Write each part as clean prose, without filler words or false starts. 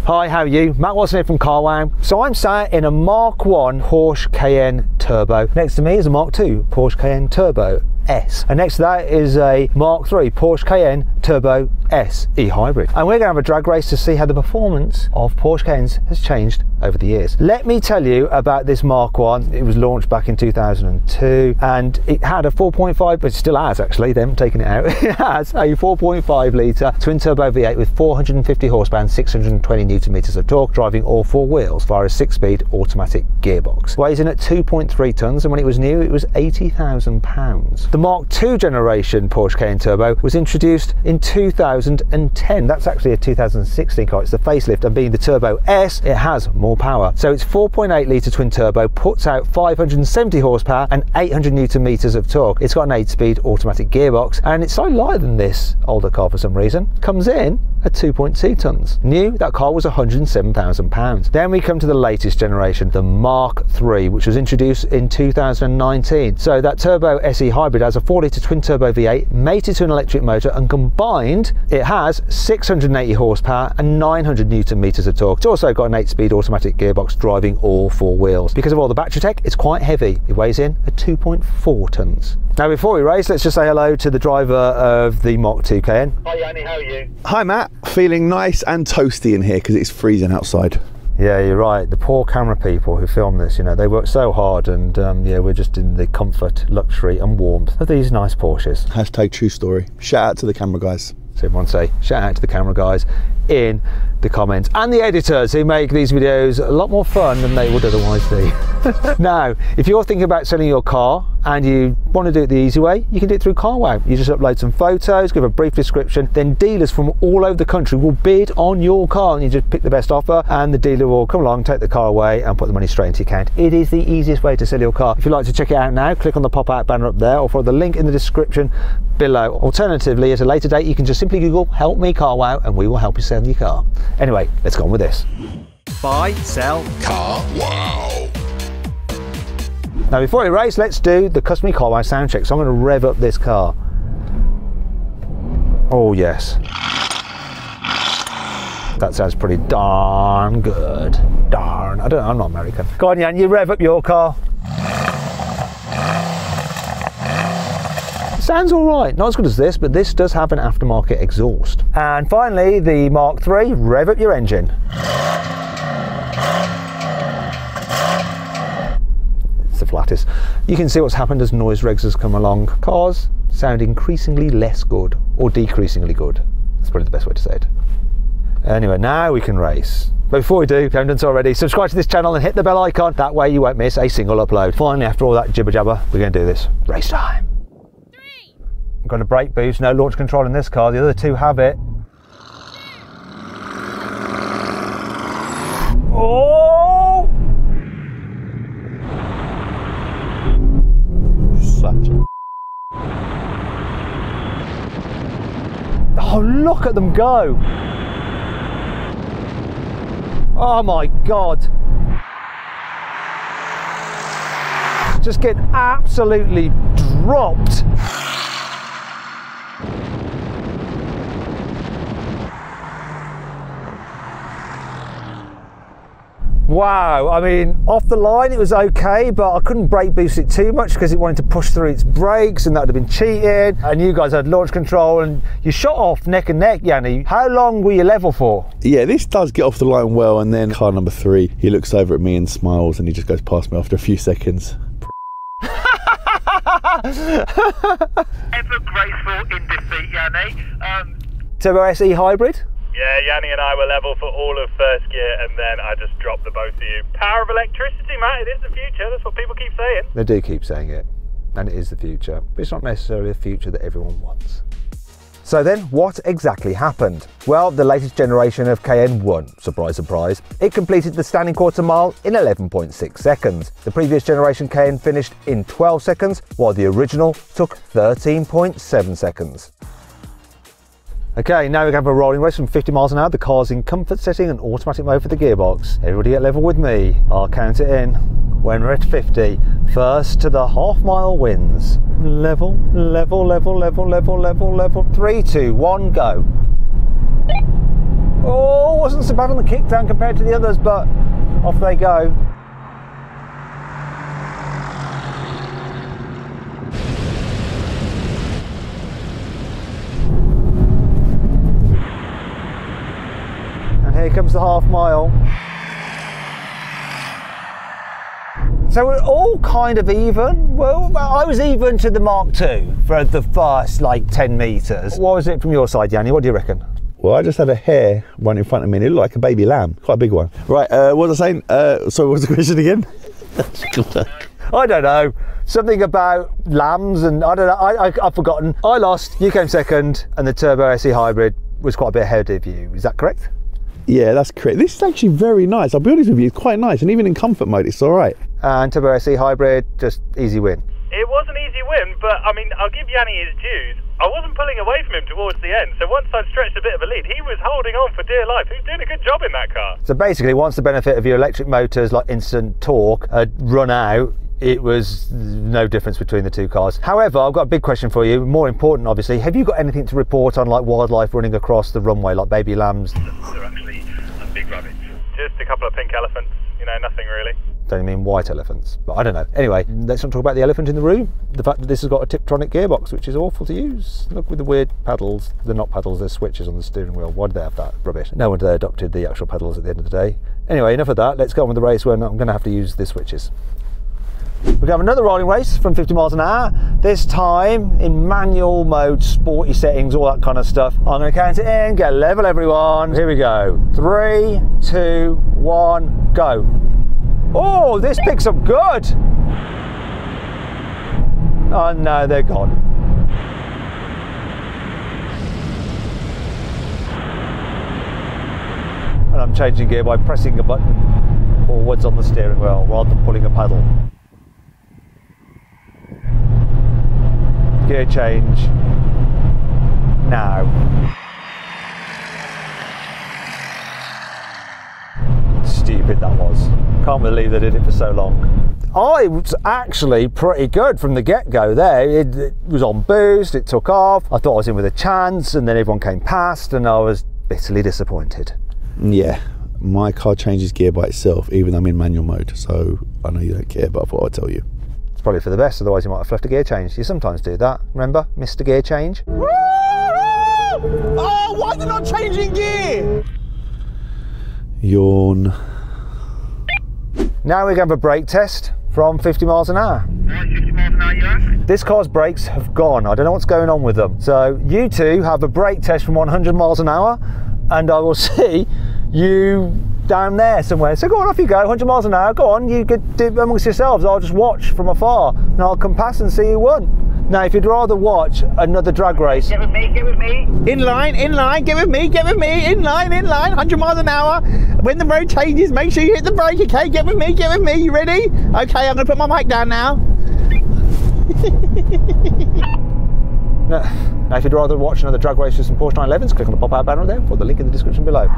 Hi, how are you? Matt Watson here from Carwow. So I'm sat in a Mark 1 Porsche Cayenne Turbo. Next to me is a Mark 2 Porsche Cayenne Turbo S. And next to that is a Mark 3 Porsche Cayenne Turbo S e-hybrid. And we're going to have a drag race to see how the performance of Porsche Cayennes has changed over the years. Let me tell you about this Mark 1. It was launched back in 2002 and it had a 4.5, but it still has actually, they haven't taken it out. It has a 4.5 litre twin turbo V8 with 450 horsepower and 620 Newton meters of torque, driving all four wheels via a 6-speed automatic gearbox. Weighs in at 2.3 tonnes, and when it was new it was £80,000. The Mark 2 generation Porsche Cayenne Turbo was introduced in 2010. That's actually a 2016 car. It's the facelift, and being the Turbo S, it has more power. So it's 4.8 litre twin turbo, puts out 570 horsepower and 800 Newton meters of torque. It's got an 8-speed automatic gearbox, and it's slightly lighter than this older car for some reason. Comes in at 2.2 tonnes. New, that car was £107,000. Then we come to the latest generation, the Mark 3, which was introduced in 2019. So that Turbo SE hybrid has a 4-litre twin turbo V8 mated to an electric motor, and combined it has 680 horsepower and 900 Newton meters of torque. It's also got an 8-speed automatic gearbox, driving all four wheels. Because of all the battery tech, it's quite heavy. It weighs in at 2.4 tonnes. Now before we race, let's just say hello to the driver of the Mark 2 Cayenne. Hi Yanni, how are you? Hi Matt, feeling nice and toasty in here because it's freezing outside. Yeah, you're right. The poor camera people who film this, you know, they work so hard, and yeah, we're just in the comfort, luxury and warmth of these nice Porsches. Hashtag true story. Shout out to the camera guys. So everyone say, shout out to the camera guys in the comments, and the editors who make these videos a lot more fun than they would otherwise be. Now, if you're thinking about selling your car and you want to do it the easy way, you can do it through Carwow. You just upload some photos, give a brief description, then dealers from all over the country will bid on your car, and you just pick the best offer, and the dealer will come along, take the car away and put the money straight into your account. It is the easiest way to sell your car. If you'd like to check it out now, click on the pop-out banner up there, or follow the link in the description below. Alternatively, at a later date, you can just simply Google "Help Me Carwow" and we will help you sell your car. Anyway, let's go on with this. Buy, sell, Carwow. Now before we race, let's do the customary Carwow sound check. So I'm going to rev up this car. Oh yes. That sounds pretty darn good. Darn. I don't know, I'm not American. Go on, Jan, you rev up your car. Sounds all right, not as good as this, but this does have an aftermarket exhaust. And finally, the Mark 3, rev up your engine. It's the flattest. You can see what's happened as noise regs has come along. Cars sound increasingly less good, or decreasingly good. That's probably the best way to say it. Anyway, now we can race. But before we do, if you haven't done so already, subscribe to this channel and hit the bell icon. That way you won't miss a single upload. Finally, after all that jibber jabber, we're going to do this. Race time. I've got a brake boost, no launch control in this car. The other two have it. Oh! Such a... Oh, look at them go! Oh my God! Just get absolutely dropped. Wow, I mean, off the line it was okay, but I couldn't brake boost it too much because it wanted to push through its brakes, and that would have been cheating. And you guys had launch control and you shot off neck and neck, Yanni. How long were you level for? Yeah, this does get off the line well, and then car number 3, he looks over at me and smiles, and he just goes past me after a few seconds. Ever graceful in defeat, Yanni. Turbo SE hybrid? Yeah, Yanni and I were level for all of first gear, and then I just dropped the both of you. Power of electricity, Matt, it is the future. That's what people keep saying. They do keep saying it, and it is the future, but it's not necessarily the future that everyone wants. So then, what exactly happened? Well, the latest generation of Cayenne won. Surprise, surprise. It completed the standing quarter mile in 11.6 seconds. The previous generation Cayenne finished in 12 seconds, while the original took 13.7 seconds. Okay, now we're going to have a rolling race from 50 miles an hour. The car's in comfort setting and automatic mode for the gearbox. Everybody get level with me. I'll count it in. When we're at 50, first to the half mile wins. Level, level, level, level, level, level, level. 3, 2, 1, go. Oh, wasn't so bad on the kickdown compared to the others, but off they go. And here comes the half mile. So we're all kind of even. Well, I was even to the Mark II for the first like 10 metres. What was it from your side, Yanni? What do you reckon? Well, I just had a hare run in front of me and it looked like a baby lamb, quite a big one. Right, what was I saying? Sorry, what was the question again? I don't know. Something about lambs and I don't know. I've forgotten. I lost, you came second, and the Turbo SE Hybrid was quite a bit ahead of you. Is that correct? Yeah, that's correct. This is actually very nice. I'll be honest with you, it's quite nice. And even in comfort mode, it's all right. And Turbo SE Hybrid, just easy win. It was an easy win, but I mean, I'll give Yanni his dues. I wasn't pulling away from him towards the end, so once I'd stretched a bit of a lead, he was holding on for dear life. He was doing a good job in that car. So basically, once the benefit of your electric motors, like instant torque, had run out, it was no difference between the two cars. However, I've got a big question for you, more important obviously. Have you got anything to report on like wildlife running across the runway, like baby lambs? They're actually a big rabbit. Just a couple of pink elephants, you know, nothing really. Don't mean white elephants, but I don't know. Anyway, let's not talk about the elephant in the room. The fact that this has got a Tiptronic gearbox, which is awful to use. Look with the weird pedals. They're not pedals, they're switches on the steering wheel. Why did they have that? Rubbish. No wonder they adopted the actual pedals at the end of the day. Anyway, enough of that. Let's go on with the race when I'm going to have to use the switches. We're going to have another rolling race from 50 miles an hour. This time in manual mode, sporty settings, all that kind of stuff. I'm going to count it in, get level everyone. Here we go. 3, 2, 1, go. Oh, this picks up good. Oh no, they're gone. And I'm changing gear by pressing a button forwards on the steering wheel rather than pulling a pedal. Gear change now. Stupid that was. Can't believe they did it for so long. I was actually pretty good from the get-go there. It was on boost, it took off. I thought I was in with a chance, and then everyone came past and I was bitterly disappointed. Yeah, my car changes gear by itself, even though I'm in manual mode. So I know you don't care, but I thought I'd tell you. It's probably for the best, otherwise you might have left a gear change. You sometimes do that, remember? Missed a gear change. Oh, why is it not changing gear? Yawn. Now we're going to have a brake test from 50 miles an hour. 50 miles an hour, you ask? This car's brakes have gone. I don't know what's going on with them. So you two have a brake test from 100 miles an hour and I will see you down there somewhere. So go on, off you go, 100 miles an hour, go on, you could do it amongst yourselves. I'll just watch from afar and I'll come past and see who won. Now, if you'd rather watch another drag race... Get with me, get with me. In line, get with me, in line, 100 miles an hour. When the road changes, make sure you hit the brake, okay? Get with me, you ready? Okay, I'm gonna put my mic down now. Now, if you'd rather watch another drag race with some Porsche 911s, click on the pop-out banner there for the link in the description below.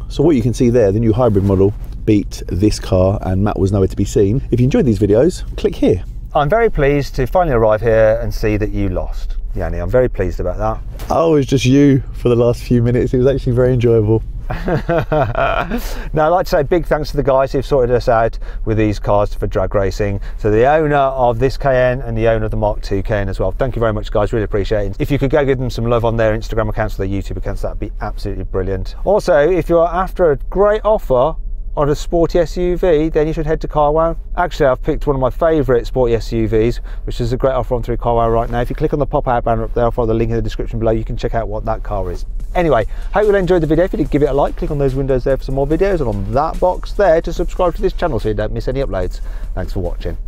So what you can see there, the new hybrid model beat this car and Matt was nowhere to be seen. If you enjoyed these videos, click here. I'm very pleased to finally arrive here and see that you lost, Yanni. I'm very pleased about that. Oh, it was just you for the last few minutes. It was actually very enjoyable. Now, I'd like to say big thanks to the guys who've sorted us out with these cars for drag racing. So the owner of this Cayenne and the owner of the Mark II Cayenne as well. Thank you very much, guys, really appreciate it. If you could go give them some love on their Instagram accounts or their YouTube accounts, that'd be absolutely brilliant. Also, if you're after a great offer on a sporty SUV, then you should head to Carwow. Actually, I've picked one of my favourite sporty SUVs, which is a great offer on through Carwow right now. If you click on the pop-out banner up there, I'll follow the link in the description below, you can check out what that car is. Anyway, hope you enjoyed the video. If you did, give it a like, click on those windows there for some more videos, and on that box there to subscribe to this channel so you don't miss any uploads. Thanks for watching.